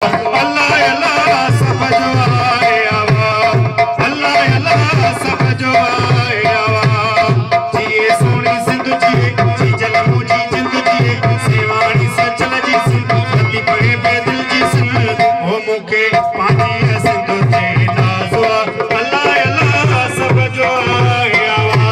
अल्लाह अल्लाह सब जो आए आवा, अल्लाह अल्लाह सब जो आए आवा। जिए सोनी सिंधु जिए जी जलमू जी जिंद जिए, सेवाणी सचल जी सिंध नदी पड़े बेदिल जी सिंध ओ मुखे पानी सिंधु ते नाज़वा। अल्लाह अल्लाह सब जो आए आवा।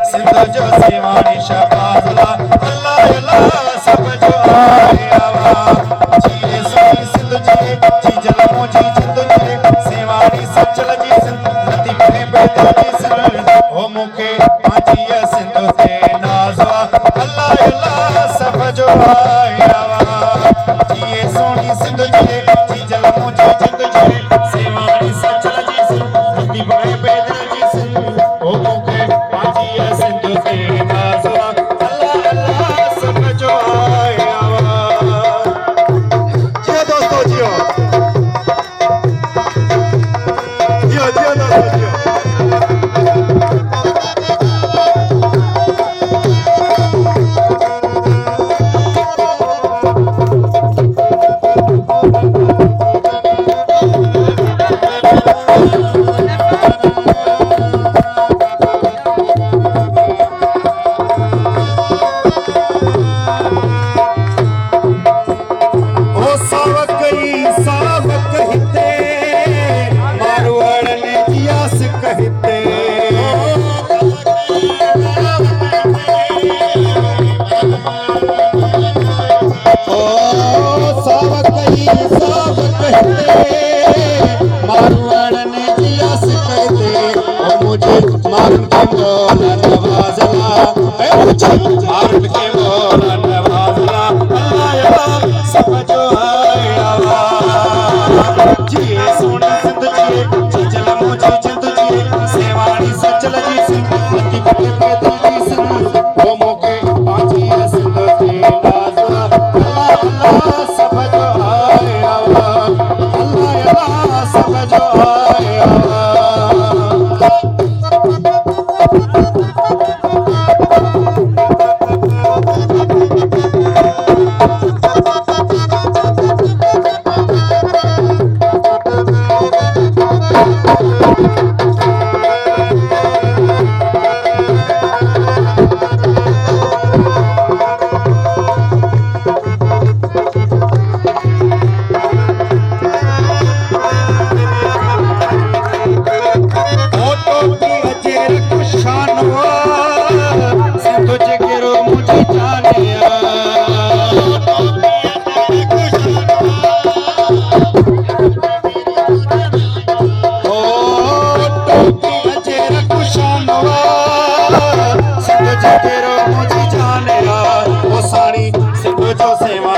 सिंध जो सेवाणी शहबाज़ला, अल्लाह अल्लाह सब जो आए आवा। जिए सोनी सिंध जिए जी जलमू जी जिंद जिए, सेवाणी सचल जी सिंध नदी पड़े बेदिल जी सिंध ओ मुखे पांची सिंध ते नाज़वा। अल्लाह अल्लाह सब जो आए आवा। जिए सोनी सिंध जिए जी जलमू जी जिंद जिए, सेवाणी सचल जी सिंध नदी पड़े बेदिल जी सिंध ओ मुखे पांची सिंध ते नाज़वा। अल्लाह अल्लाह सब जो आए आवा। जियो दोस्तों जियो, जियो जियो दोस्तों जियो। सिंध जो सेवा